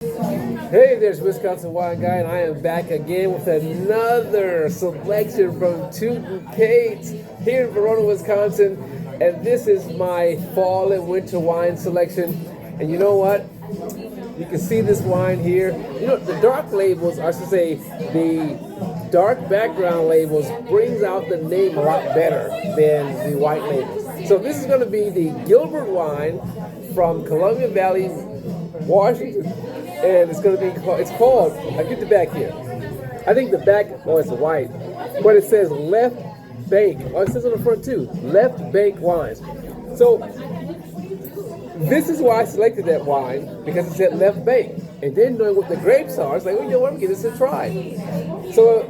Hey, there's Wisconsin Wine Guy, and I am back again with another selection from Toot Kates here in Verona, Wisconsin. And this is my fall and winter wine selection. And you know what? You can see this wine here. You know, the dark labels, I should say, the dark background labels brings out the name a lot better than the white labels. So this is going to be the Gilbert wine from Columbia Valley, Washington. And it's going to be called, I get the back here. I think the back, oh, it's white. But it says Left Bank. Oh, it says on the front too, Left Bank Wines. So this is why I selected that wine, because it said Left Bank. And then knowing what the grapes are, it's like, well, you know what, I'm going to give this a try. So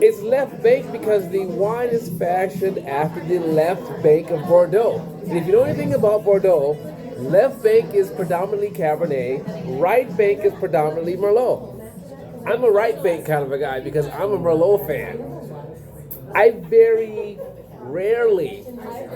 it's Left Bank because the wine is fashioned after the left bank of Bordeaux. And if you know anything about Bordeaux, left bank is predominantly Cabernet, right bank is predominantly Merlot. I'm a right bank kind of a guy because I'm a Merlot fan. I very rarely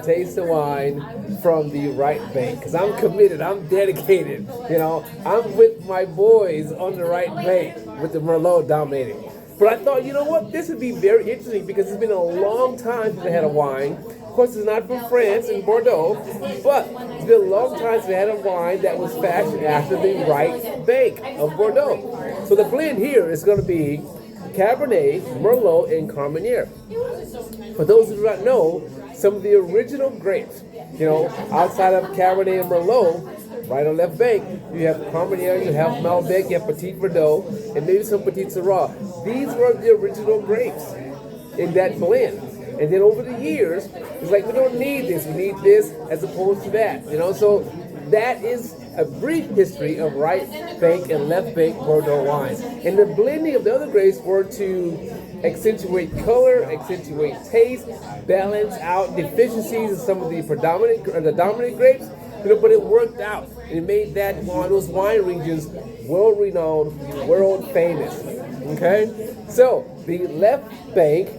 taste the wine from the right bank because I'm committed, I'm dedicated. You know, I'm with my boys on the right bank with the Merlot dominating. But I thought, you know what, this would be very interesting because it's been a long time since I had a wine. Of course, it's not from France and Bordeaux, but it's been a long time since I had a wine that was fashioned after the right bank of Bordeaux. So the blend here is going to be Cabernet, Merlot, and Carmenere. For those who do not know, some of the original grapes, you know, outside of Cabernet and Merlot, right on left bank, you have Carmenere, you have Malbec, you have Petit Verdot, and maybe some Petit Syrah. These were the original grapes in that blend. And then over the years, it's like, we don't need this, we need this as opposed to that. You know, so that is a brief history of right bank and left bank Bordeaux wines. And the blending of the other grapes were to accentuate color, accentuate taste, balance out deficiencies in some of the dominant grapes. You know, but it worked out. And it made that one of those wine regions world-renowned, world-famous. Okay? So, the left bank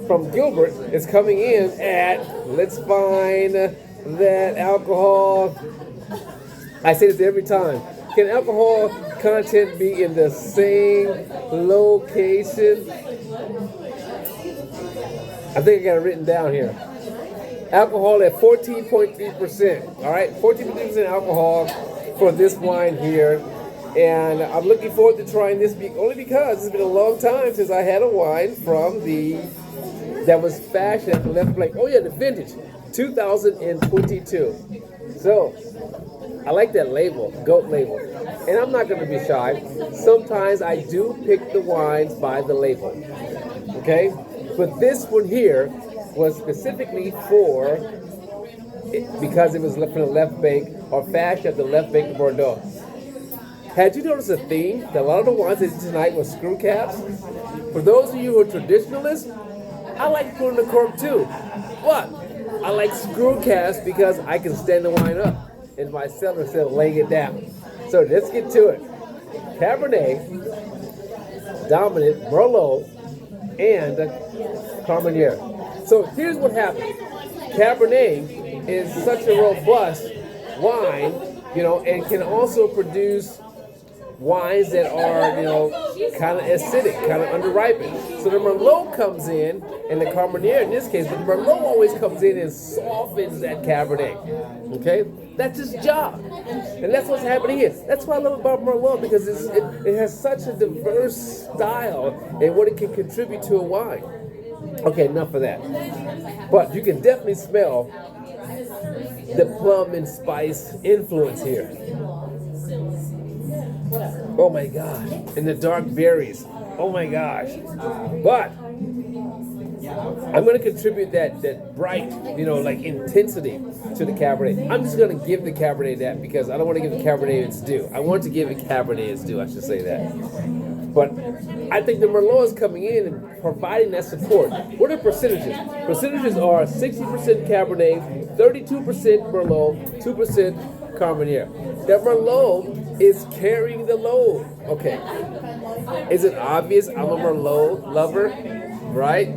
from Gilbert is coming in at, let's find that alcohol. I say this every time. Can alcohol content be in the same location? I think I got it written down here. Alcohol at 14.3%. All right, 14.3% alcohol for this wine here. And I'm looking forward to trying this only because it's been a long time since I had a wine from that was fashioned at the left bank. Oh yeah, the vintage, 2022. So I like that label, goat label. And I'm not going to be shy. Sometimes I do pick the wines by the label. Okay? But this one here was specifically because it was from the left bank or fashioned at the left bank of Bordeaux. Had you noticed a theme that a lot of the wines that tonight were screw caps? For those of you who are traditionalists, I like putting the cork too. But I like screw caps because I can stand the wine up and my cellar instead of laying it down. So let's get to it. Cabernet, dominant, Merlot, and Carmenere. So here's what happens. Cabernet is such a robust wine, you know, and can also produce wines that are, you know, kind of acidic, kind of underripened. So the Merlot comes in, and the Carmenere in this case, but the Merlot always comes in and softens that Cabernet. Okay? That's his job. And that's what's happening here. That's what I love about Merlot, because it has such a diverse style and what it can contribute to a wine. Okay, enough of that. But you can definitely smell the plum and spice influence here. Oh my gosh. And the dark berries. Oh my gosh. But I'm going to contribute that bright, you know, like intensity to the Cabernet. I'm just going to give the Cabernet that because I don't want to give the Cabernet its due. I want to give the Cabernet its due, I should say that. But I think the Merlot is coming in and providing that support. What are percentages? Percentages are 60% Cabernet, 32% Merlot, 2% Carmenere. That Merlot is carrying the load. Okay. Is it obvious I'm a Merlot lover? Right?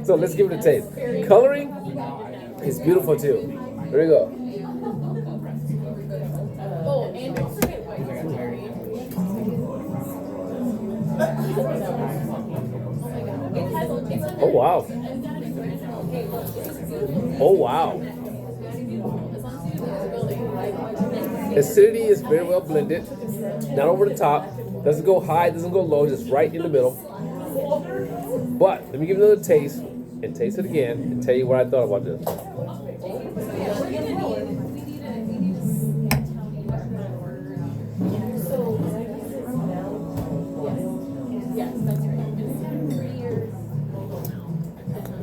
So let's give it a taste. Coloring is beautiful too. Here we go. Oh wow. Oh wow. Acidity is very well blended. Not over the top. Doesn't go high, doesn't go low, just right in the middle. But let me give you another taste and taste it again and tell you what I thought about this.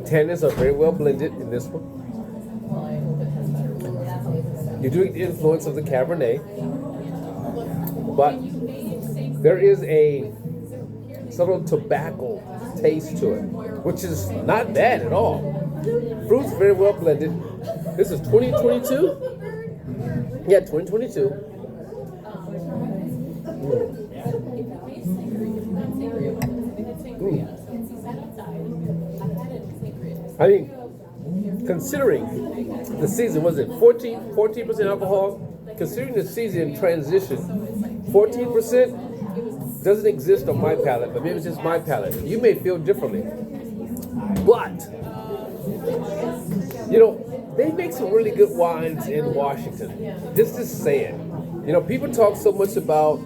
Tannins are very well blended in this one. You do get the influence of the Cabernet, but there is a subtle tobacco taste to it, which is not bad at all. Fruit's very well blended. This is 2022? Yeah, 2022. I mean, considering the season, was it 14% alcohol? Considering the season transition, 14% doesn't exist on my palate, but maybe it's just my palate. You may feel differently. But, you know, they make some really good wines in Washington. Just to say it. You know, people talk so much about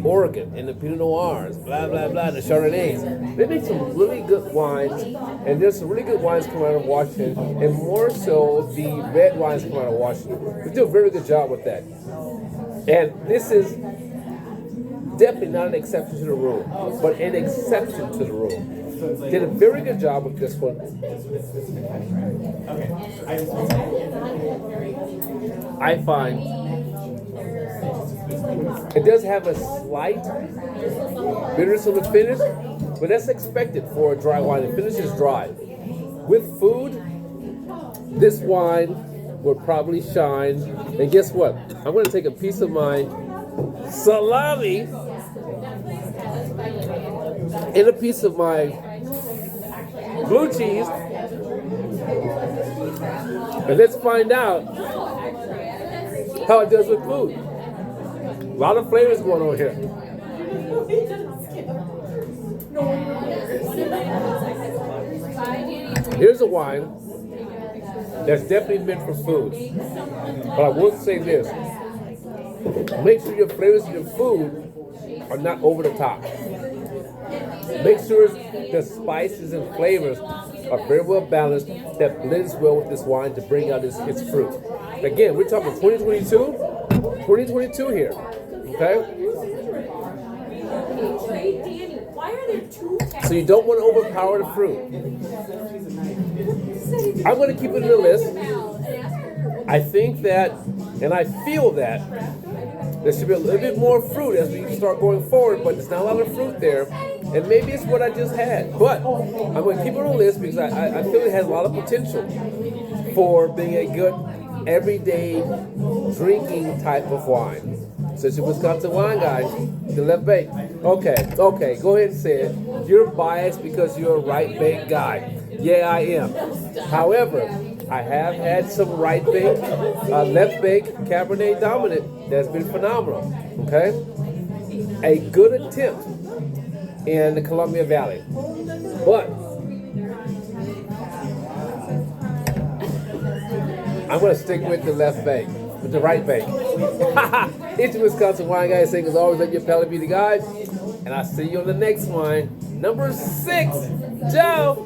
Oregon and the Pinot Noirs, blah, blah, blah, the Chardonnays. They make some really good wines, and there's some really good wines coming out of Washington, and more so the red wines come out of Washington. They do a very good job with that. And this is definitely not an exception to the rule, but an exception to the rule. Did a very good job with this one. I find it does have a slight bitterness on the finish, but that's expected for a dry wine. The finish is dry. With food, this wine would probably shine. And guess what? I'm going to take a piece of my salami and a piece of my blue cheese, and let's find out how it does with food. A lot of flavors going on here. Here's a wine that's definitely meant for food. But I will say this. Make sure your flavors in your food are not over the top. Make sure the spices and flavors are very well balanced, that blends well with this wine to bring out its fruit. Again, we're talking 2022 here. Okay? So you don't want to overpower the fruit. I'm going to keep it in the list. I think that, and I feel that, there should be a little bit more fruit as we start going forward, but there's not a lot of fruit there. And maybe it's what I just had. But I'm going to keep it on the list because I feel it has a lot of potential for being a good everyday drinking type of wine. Since you're Wisconsin wine guy, the left bake. Okay, go ahead and say it. You're biased because you're a right bake guy. Yeah, I am. However, I have had some right bake, left bake Cabernet dominant that's been phenomenal. Okay, a good attempt in the Columbia Valley, but I'm going to stick with the left bake, with the right bake. It's your Wisconsin wine guy saying, as always, let your palate be the guide. And I'll see you on the next wine, number 6. Ciao.